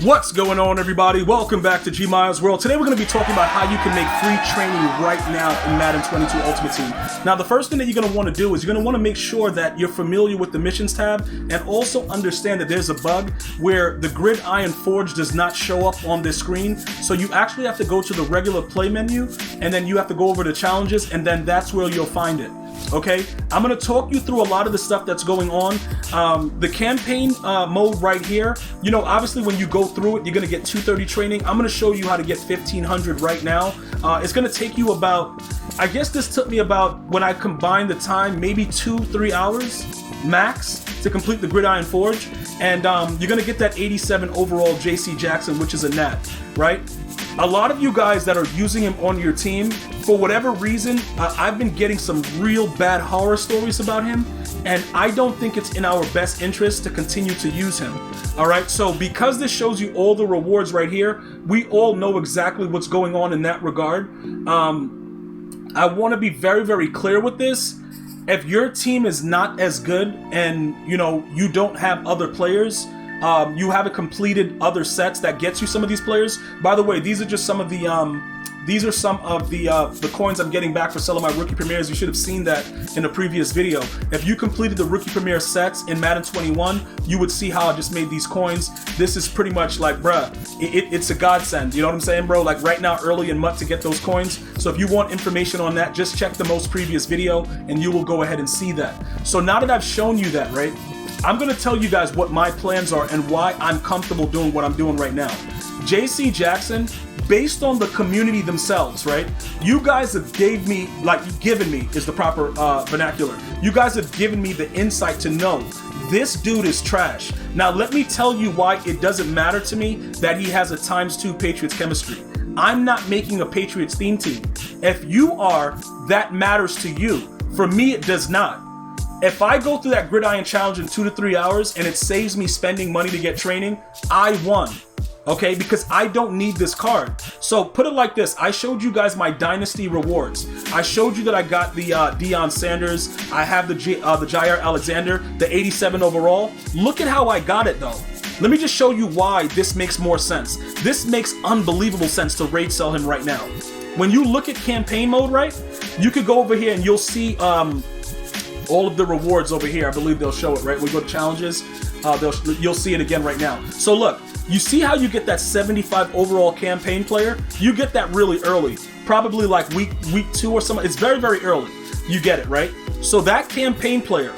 What's going on, everybody? Welcome back to GmiasWorld. Today we're going to be talking about how you can make free training right now in Madden 22 Ultimate Team. Now, the first thing that you're going to want to do is you're going to want to make sure that you're familiar with the missions tab and also understand that there's a bug where the Gridiron Forge does not show up on this screen. So you actually have to go to the regular play menu and then you have to go over to challenges, and then that's where you'll find it. Okay, I'm going to talk you through a lot of the stuff that's going on. The campaign mode right here, you know, obviously when you go through it, you're going to get 230 training. I'm going to show you how to get 1500 right now. It's going to take you about, I guess this took me about, when I combined the time, maybe 2-3 hours max to complete the Gridiron Forge. And you're going to get that 87 overall JC Jackson, which is a nat, right? A lot of you guys that are using him on your team, for whatever reason, I've been getting some real bad horror stories about him, and I don't think it's in our best interest to continue to use him. All right, so because this shows you all the rewards right here, we all know exactly what's going on in that regard. I want to be very, very clear with this. If your team is not as good and, you know, you don't have other players, you haven't completed other sets that gets you some of these players. By the way, these are just some of the the coins I'm getting back for selling my rookie premieres. You should have seen that in a previous video. If you completed the rookie premiere sets in Madden 21, you would see how I just made these coins. This is pretty much like, bruh, it's a godsend. You know what I'm saying, bro? Like right now, early and MUT to get those coins. So if you want information on that, just check the most previous video and you will go ahead and see that. So now that I've shown you that, right, I'm going to tell you guys what my plans are and why I'm comfortable doing what I'm doing right now. JC Jackson, based on the community themselves, right? You guys have given me is the proper vernacular. You guys have given me the insight to know this dude is trash. Now, let me tell you why it doesn't matter to me that he has a ×2 Patriots chemistry. I'm not making a Patriots theme team. If you are, that matters to you. For me, it does not. If I go through that Gridiron Challenge in 2 to 3 hours and it saves me spending money to get training, I won. Okay, because I don't need this card. So put it like this. I showed you guys my Dynasty rewards. I showed you that I got the Deion Sanders. I have the Jaire Alexander, the 87 overall. Look at how I got it though. Let me just show you why this makes more sense. This makes unbelievable sense to raid sell him right now. When you look at campaign mode, right, you could go over here and you'll see all of the rewards over here. I believe they'll show it, right? We go to challenges. You'll see it again right now. So look, you see how you get that 75 overall campaign player? You get that really early, probably like week 2 or something. It's very, very early. You get it, right? So that campaign player,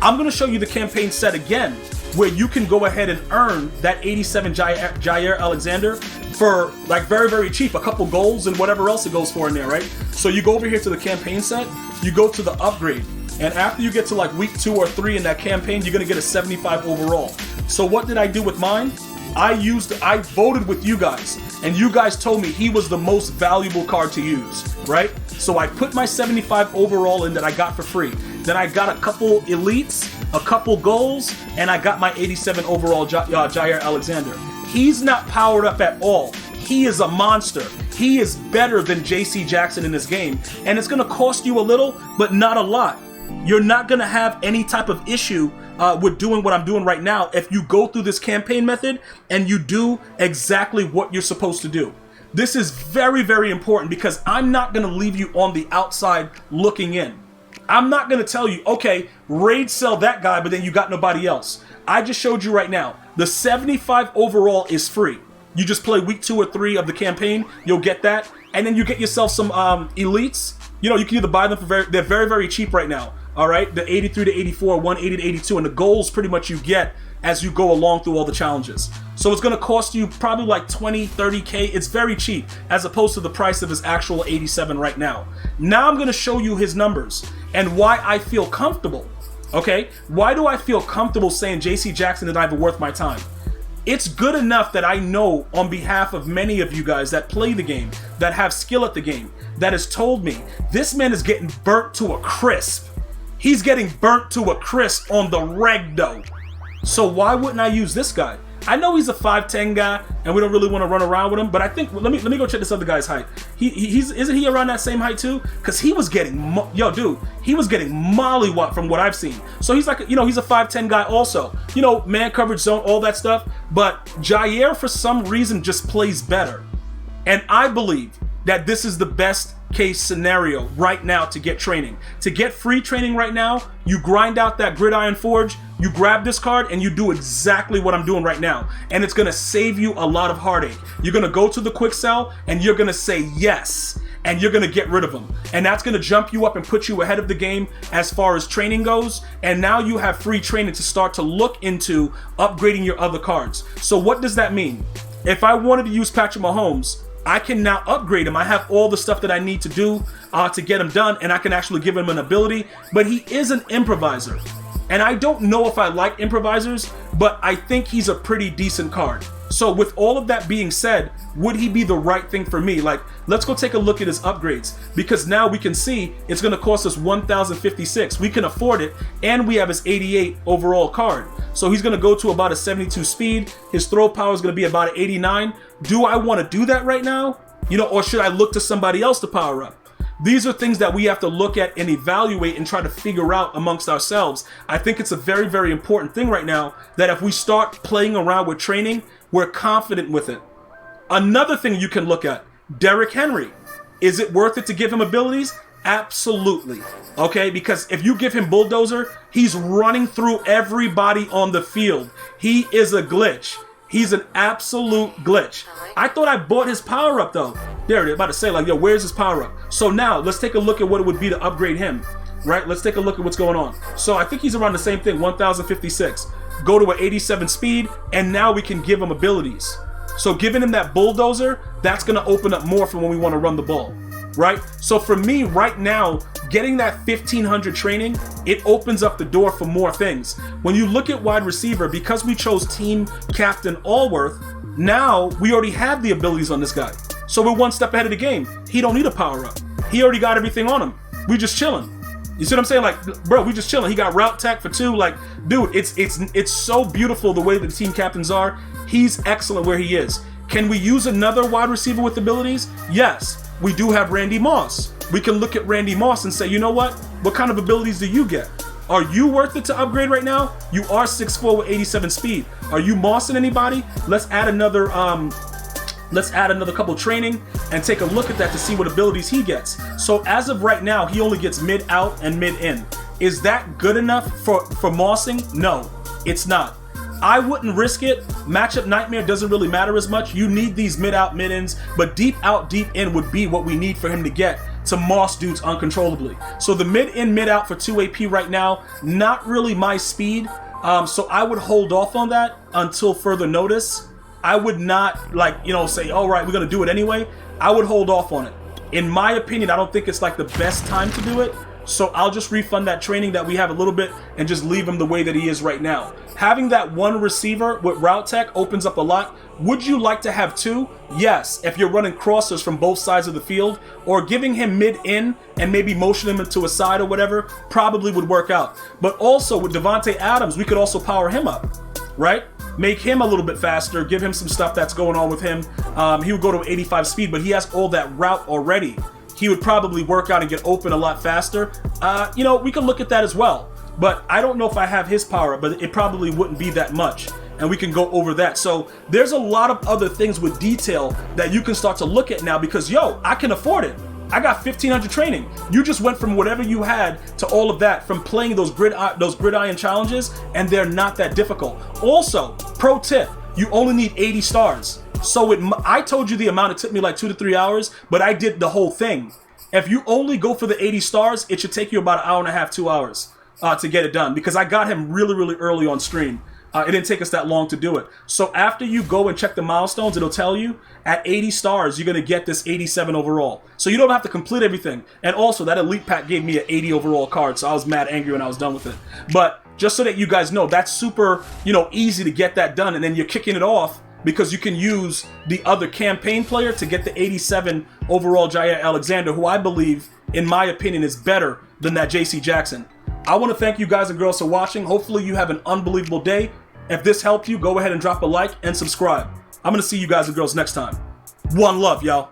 I'm going to show you the campaign set again, where you can go ahead and earn that 87 Jaire Alexander for like very, very cheap, a couple goals and whatever else it goes for in there, right? So you go over here to the campaign set, you go to the upgrade, and after you get to like week 2 or 3 in that campaign, you're gonna get a 75 overall. So what did I do with mine? I voted with you guys, and you guys told me he was the most valuable card to use, right? So I put my 75 overall in that I got for free. Then I got a couple elites, a couple goals, and I got my 87 overall Jaire Alexander. He's not powered up at all. He is a monster. He is better than JC Jackson in this game, and it's gonna cost you a little, but not a lot. You're not going to have any type of issue with doing what I'm doing right now if you go through this campaign method and you do exactly what you're supposed to do. This is very, very important because I'm not going to leave you on the outside looking in. I'm not going to tell you, okay, raid sell that guy, but then you got nobody else. I just showed you right now. The 75 overall is free. You just play week 2 or 3 of the campaign. You'll get that. And then you get yourself some elites. You know, you can either buy them for they're very, very cheap right now. All right, the 83 to 84, 180 to 82, and the goals pretty much you get as you go along through all the challenges. So it's going to cost you probably like 20, 30K. It's very cheap as opposed to the price of his actual 87 right now. Now I'm going to show you his numbers and why I feel comfortable. Okay, why do I feel comfortable saying JC Jackson is not even worth my time? It's good enough that I know on behalf of many of you guys that play the game, that have skill at the game, that has told me this man is getting burnt to a crisp. He's getting burnt to a crisp on the reg though. So why wouldn't I use this guy? I know he's a 5'10" guy, and we don't really want to run around with him. But I think let me go check this other guy's height. Isn't he around that same height too? Because he was getting he was getting mollywopped from what I've seen. So he's like, he's a 5'10" guy also. Man coverage zone, all that stuff. But Jaire for some reason just plays better, and I believe that this is the best case scenario right now to get training. To get free training right now, you grind out that Gridiron Forge, you grab this card, and you do exactly what I'm doing right now. And it's going to save you a lot of heartache. You're going to go to the quick sell, and you're going to say yes, and you're going to get rid of them. And that's going to jump you up and put you ahead of the game as far as training goes. And now you have free training to start to look into upgrading your other cards. So what does that mean? If I wanted to use Patrick Mahomes, I can now upgrade him. I have all the stuff that I need to do to get him done, and I can actually give him an ability. But he is an improviser, and I don't know if I like improvisers, but I think he's a pretty decent card. So with all of that being said, would he be the right thing for me? Like, let's go take a look at his upgrades, because now we can see it's going to cost us 1,056. We can afford it, and we have his 88 overall card. So he's going to go to about a 72 speed. His throw power is going to be about an 89. Do I want to do that right now? Or should I look to somebody else to power up? These are things that we have to look at and evaluate and try to figure out amongst ourselves. I think it's a very, very important thing right now that if we start playing around with training, we're confident with it. Another thing you can look at, Derrick Henry. Is it worth it to give him abilities? Absolutely. Okay, because if you give him Bulldozer, he's running through everybody on the field. He is a glitch. He's an absolute glitch. I thought I bought his power up though. There it is, about to say like, yo, where's his power up? So now let's take a look at what it would be to upgrade him, right? Let's take a look at what's going on. So I think he's around the same thing, 1,056. Go to an 87 speed, and now we can give him abilities. So giving him that Bulldozer, that's gonna open up more for when we wanna run the ball, right? So for me right now, getting that 1,500 training, it opens up the door for more things. When you look at wide receiver, because we chose team captain Alworth, now we already have the abilities on this guy. So we're one step ahead of the game. He don't need a power up. He already got everything on him. We just chilling. You see what I'm saying? Like, bro, we just chilling. He got route tech for 2. Like, dude, it's so beautiful the way that the team captains are. He's excellent where he is. Can we use another wide receiver with abilities? Yes. We do have Randy Moss. We can look at Randy Moss and say, you know what? What kind of abilities do you get? Are you worth it to upgrade right now? You are 6'4" with 87 speed. Are you mossing anybody? Let's add another couple training and take a look at that to see what abilities he gets. So as of right now, he only gets mid out and mid in. Is that good enough for mossing? No, it's not. I wouldn't risk it. Matchup nightmare doesn't really matter as much. You need these mid out, mid ins, but deep out, deep in would be what we need for him to get to moss dudes uncontrollably. So the mid in, mid out for 2 AP right now, not really my speed. So I would hold off on that until further notice. I would not say, all right, we're going to do it anyway. I would hold off on it. In my opinion, I don't think it's like the best time to do it. So I'll just refund that training that we have a little bit and just leave him the way that he is right now. Having that one receiver with route tech opens up a lot. Would you like to have 2? Yes, if you're running crossers from both sides of the field, or giving him mid-in and maybe motioning him to a side or whatever, probably would work out. But also with Davante Adams, we could also power him up, right? Make him a little bit faster, give him some stuff that's going on with him. He would go to 85 speed, but he has all that route already. He would probably work out and get open a lot faster. We can look at that as well. But I don't know if I have his power, but it probably wouldn't be that much. And we can go over that. So there's a lot of other things with detail that you can start to look at now because, I can afford it. I got 1,500 training. You just went from whatever you had to all of that from playing those gridiron challenges, and they're not that difficult. Also, pro tip, you only need 80 stars. So I told you the amount, it took me like 2 to 3 hours, but I did the whole thing. If you only go for the 80 stars, it should take you about an hour and a half, 2 hours to get it done, because I got him really, really early on stream. It didn't take us that long to do it. So after you go and check the milestones, it'll tell you at 80 stars, you're going to get this 87 overall. So you don't have to complete everything. And also that elite pack gave me an 80 overall card. So I was mad angry when I was done with it. But just so that you guys know, that's super, easy to get that done. And then you're kicking it off because you can use the other campaign player to get the 87 overall Jaire Alexander, who I believe, in my opinion, is better than that JC Jackson. I want to thank you guys and girls for watching. Hopefully you have an unbelievable day. If this helped you, go ahead and drop a like and subscribe. I'm going to see you guys and girls next time. One love, y'all.